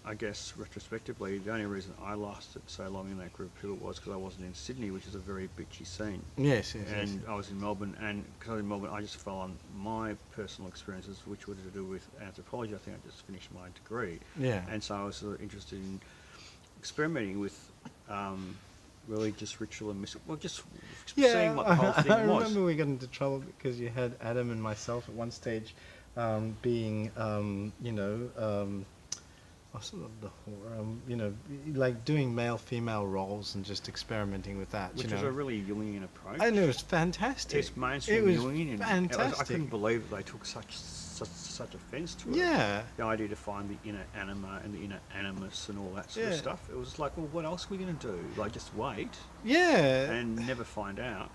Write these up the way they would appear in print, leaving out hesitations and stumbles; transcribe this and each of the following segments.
I guess retrospectively, the only reason I lasted so long in that group of people was because I wasn't in Sydney, which is a very bitchy scene. Yes, yes, And yes. I was in Melbourne, and because I was in Melbourne, I just fell on my personal experiences, which were to do with anthropology. I think I just finished my degree. Yeah. And so I was sort of interested in experimenting with religious ritual and mystical, well, just seeing what the whole thing I was. remember we got into trouble because you had Adam and myself at one stage being, what's the horror, like doing male-female roles and just experimenting with that. Which was a really Jungian approach. And it was fantastic. It's mainstream It was Jungian. fantastic. I couldn't believe that they took such offence to it. Yeah. The idea to find the inner anima and the inner animus and all that sort of Yeah. stuff. It was like, well, what else are we going to do? Like, just wait Yeah. and never find out.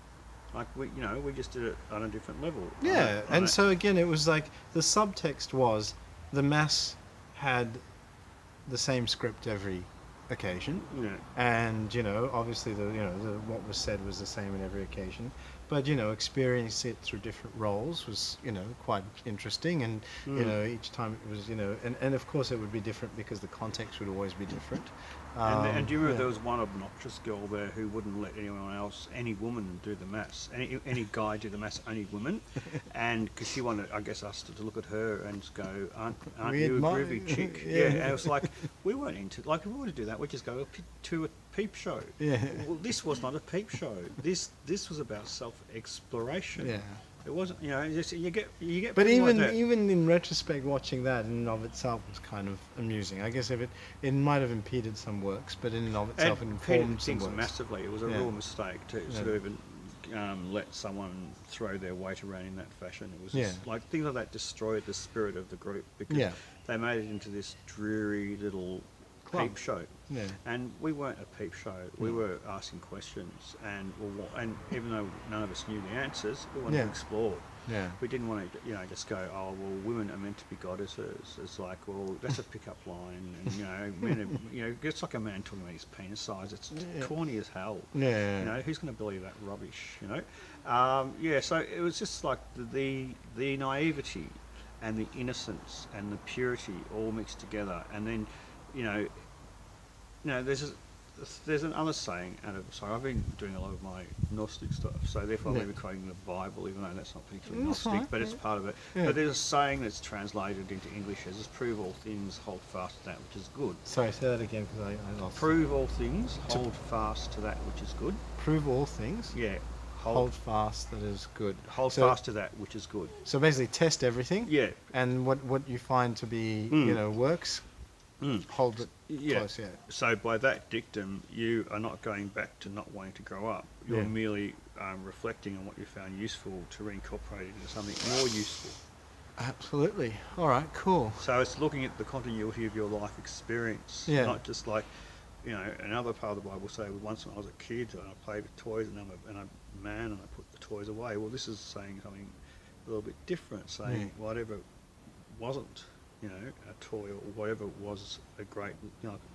Like, we just did it on a different level. Yeah. And so again, it was like the subtext was the Mass had the same script every occasion, Yeah. and obviously the what was said was the same in every occasion, but experience it through different roles was quite interesting, and each time it was and of course it would be different because the context would always be different. And do you remember yeah. there was one obnoxious girl there who wouldn't let anyone else, any woman, do the Mass. Any guy do the Mass, only women. And because she wanted, I guess, us to look at her and go, aren't We you a admire- groovy chick? yeah. And it was like, we weren't into, like, if we want to do that, we'd just go to a peep show. Yeah. Well, this was not a peep show. This was about self-exploration. Yeah. It wasn't, just, you get But people like that. even in retrospect, watching that in and of itself was kind of amusing. I guess if it might have impeded some works, but in and of itself it informed some things works. massively. It was a Yeah. real mistake to sort of even let someone throw their weight around in that fashion. It was just, like, things like that destroyed the spirit of the group because Yeah. they made it into this dreary little Club. peep show. Yeah. And we weren't a peep show. We were asking questions, and even though none of us knew the answers, we wanted Yeah. to explore. Yeah. We didn't want to, just go, oh, well, women are meant to be goddesses. It's like, well, that's a pickup line, and men are, it's like a man talking about his penis size. It's Yeah. corny as hell. Yeah. Who's going to believe that rubbish? So it was just like the naivety and the innocence and the purity all mixed together, and then, there's another saying, sorry, I've been doing a lot of my Gnostic stuff, so therefore I'm going to be quoting the Bible, even though that's not particularly That's Gnostic, fine, but it's part of it. Yeah. But there's a saying that's translated into English as, prove all things, hold fast to that which is good. Sorry, say that again because I lost. Prove all things, hold fast to that which is good. Prove all things. Yeah. Hold fast that is good. Hold So- fast to that which is good. So basically, test everything. Yeah. And what you find to be works, hold it close. Yeah. So by that dictum, you are not going back to not wanting to grow up. You're Yeah. merely reflecting on what you found useful to reincorporate it into something more useful. Absolutely. All right. Cool. So it's looking at the continuity of your life experience, Yeah. not just like, another part of the Bible say, once when I was a kid and I played with toys and I'm a man and I put the toys away. Well, this is saying something a little bit different, saying whatever wasn't, a toy or whatever was a great,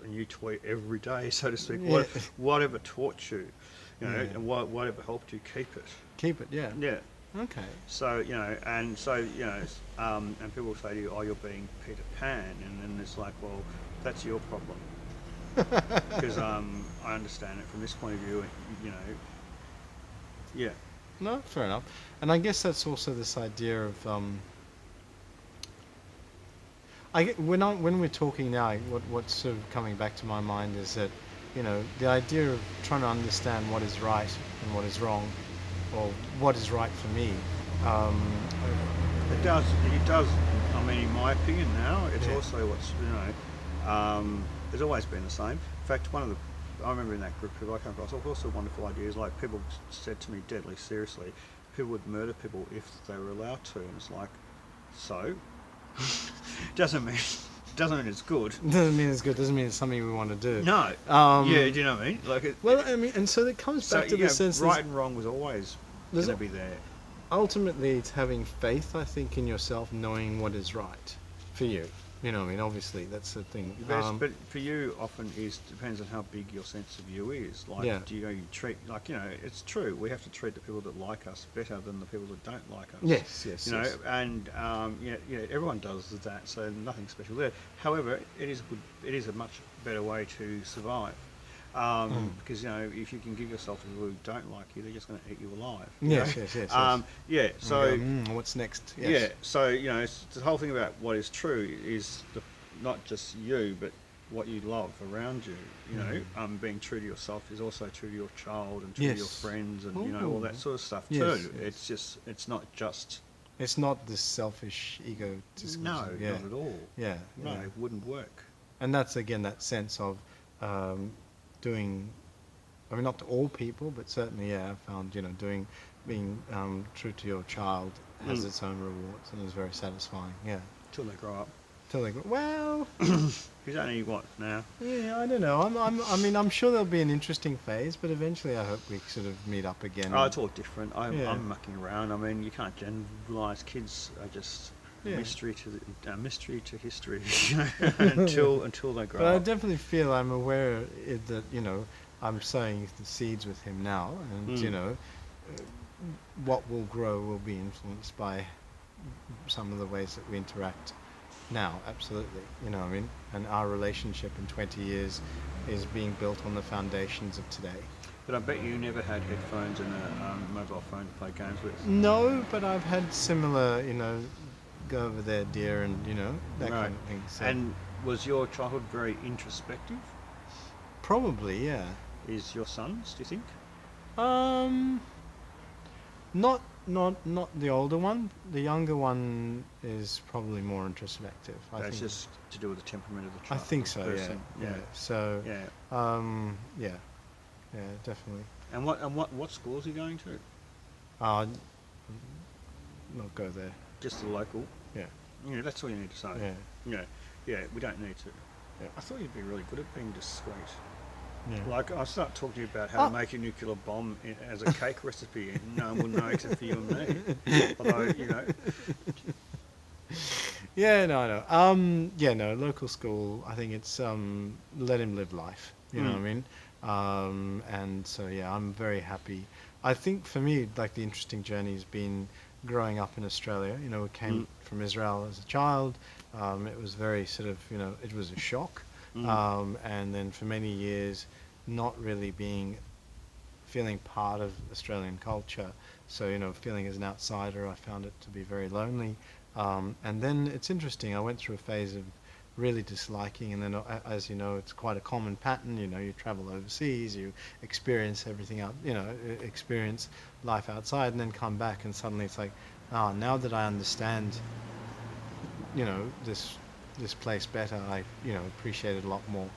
a new toy every day, so to speak. Yeah. Whatever taught you, and whatever helped you keep it. Keep it. Yeah. Yeah. Okay. So, and people say to you, oh, you're being Peter Pan, and then it's like, well, that's your problem. Because I understand it from this point of view, yeah. No, fair enough. And I guess that's also this idea of when we're talking now, what's sort of coming back to my mind is that the idea of trying to understand what is right and what is wrong, or what is right for me. It does. I mean, in my opinion now, it's Yeah. also what's it's always been the same. In fact, I remember in that group of people I came across also wonderful ideas. Like, people said to me deadly seriously, people would murder people if they were allowed to, and it's like, so doesn't mean it's good. Doesn't mean it's good. Doesn't mean it's something we want to do. No. Um, yeah. Do you know what I mean? Like, Well, I mean, and so it comes back to the sense that right and wrong was always going to be there. ultimately it's having faith, I think, in yourself, knowing what is right for you. You know, I mean, obviously that's the thing. But for you, often depends on how big your sense of you is. Like, Yeah. do you treat, like, it's true. We have to treat the people that like us better than the people that don't like us. Yes, yes, You know, yes. and everyone does that, so nothing special there. However, it is a much better way to survive. Because if you can give yourself to people who don't like you, they're just going to eat you alive. Yes, yes, yes, yes. So what's next? yeah, Yes. so it's the whole thing about what is true is not just you, but what you love around you. You know, being true to yourself is also true to your child and true to your Yes. friends and all that sort of stuff Yes, too. yes. It's not just It's not this selfish egotism. no, Yeah. not at all. Yeah. No, yeah. it wouldn't work. And that's again that sense of doing. I mean, not to all people, but certainly, yeah, I've found being true to your child has its own rewards and is very satisfying. Yeah. Till they grow up. Till they go, well, He's only what now? yeah, I don't know. I mean, I'm sure there'll be an interesting phase, but eventually, I hope we sort of meet up again. Oh, it's all different. Yeah. I'm mucking around. I mean, you can't generalise. Kids are just Yeah. mystery to history until they grow But I up. definitely feel I'm aware that I'm sowing the seeds with him now, and what will grow will be influenced by some of the ways that we interact now. Absolutely, you know what I mean. And our relationship in 20 years is being built on the foundations of today. But I bet you never had headphones and a mobile phone to play games with. No, but I've had similar, go over there, dear, and that Right. kind of thing. So And was your childhood very introspective? probably, yeah. Is your son's, do you think? Not the older one. The younger one is probably more introspective. I That's think. just to do with the temperament of the I child. think so. person. Yeah. So. Yeah. Yeah. Yeah. Definitely. And what school is he going to? Not go there. Just the local. Yeah. Yeah, that's all you need to say. Yeah. Yeah. We don't need to. Yeah. I thought you'd be really good at being discreet. Yeah. Like, I'll start talking to you about how to make a nuclear bomb as a cake recipe, and no one will know except for you and me. Although, Yeah. No. I know. Yeah. No. Local school. I think it's let him live life. You know what I mean. And so yeah, I'm very happy. I think for me, like the interesting journey has been growing up in Australia. We came from Israel as a child. It was very sort of, it was a shock. And then for many years, not really feeling part of Australian culture. So, feeling as an outsider, I found it to be very lonely. And then it's interesting. I went through a phase of really disliking, and then as you know, it's quite a common pattern. You travel overseas, you experience everything out, experience life outside, and then come back, and suddenly it's like, now that I understand, this place better, I appreciate it a lot more.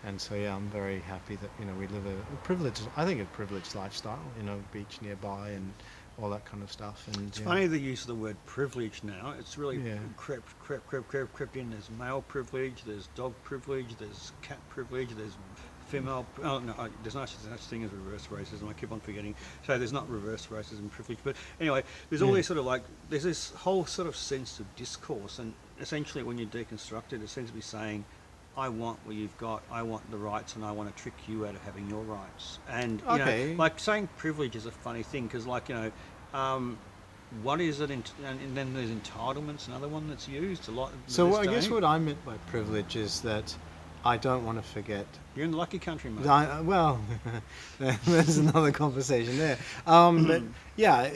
And so yeah, I'm very happy that we live a privileged, I think a privileged lifestyle. Beach nearby and all that kind of stuff. And it's funny the use of the word privilege now. It's really crept in. There's male privilege, there's dog privilege, there's cat privilege, there's female. Oh no, there's no such thing as reverse racism. I keep on forgetting. So there's not reverse racism privilege, but anyway, there's all these sort of there's this whole sort of sense of discourse, and essentially when you deconstruct it, it seems to be saying, I want what you've got, I want the rights, and I want to trick you out of having your rights. And like saying privilege is a funny thing, because what is it? And then there's entitlements, another one that's used a lot. So I guess what I meant by privilege is that I don't want to forget. You're in the lucky country, mate. Well, there's another conversation there. But yeah,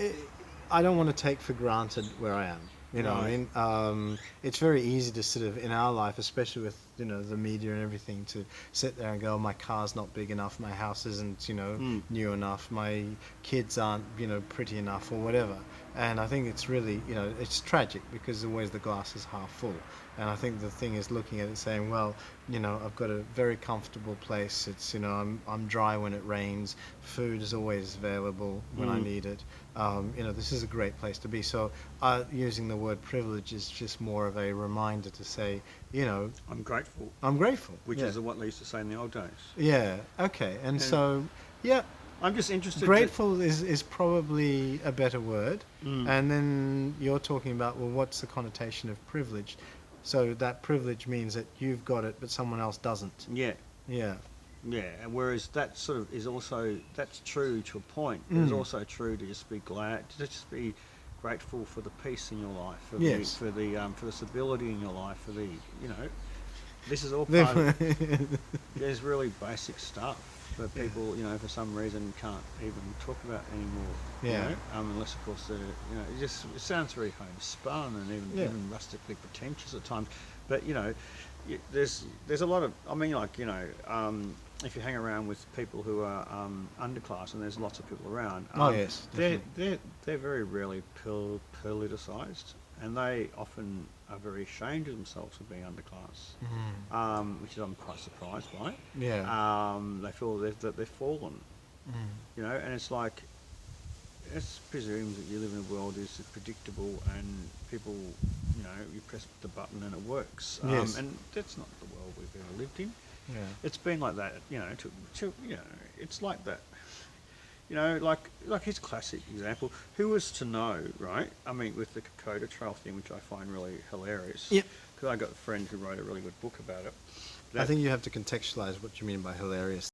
I don't want to take for granted where I am. What I mean? It's very easy to sort of, in our life, especially with, the media and everything, to sit there and go, my car's not big enough, my house isn't, new enough, my kids aren't, pretty enough or whatever. And I think it's really, it's tragic because always the glass is half full. And I think the thing is looking at it saying, well, I've got a very comfortable place. It's, I'm dry when it rains. Food is always available when I need it. This is a great place to be. So using the word privilege is just more of a reminder to say, I'm grateful. I'm grateful. Which is what they used to say in the old days. Yeah. Okay. And so, yeah. I'm just interested. Grateful is probably a better word. And then you're talking about, well, what's the connotation of privilege? So that privilege means that you've got it, but someone else doesn't. Yeah. Yeah. Yeah, and whereas that sort of is also, that's true to a point, but it's Mm. also true to just be glad, to just be grateful for the peace in your life, for Yes. for the stability in your life, for the, you know, this is all Yeah. part of, there's really basic stuff that people, you know, for some reason can't even talk about anymore. Yeah. You know? Unless of course they're, you know, it sounds very homespun and Yeah. even rustically pretentious at times, but you know, there's a lot of, I mean, like, you know, if you hang around with people who are underclass, and there's lots of people around, Oh yes, they're very rarely politicized, and they often are very ashamed of themselves for being underclass, which I'm quite surprised by. Yeah. They feel that they're fallen, you know, and it's like, it's presumed that you live in a world is predictable and people, you know, you press the button and it works. Yes. And that's not the world we've ever lived in. Yeah. It's been like that, you know, you know, it's like that. You know, like his classic example, who was to know, right? I mean, with the Kokoda Trail thing, which I find really hilarious. Yep. Because I got a friend who wrote a really good book about it. I think you have to contextualize what you mean by hilarious.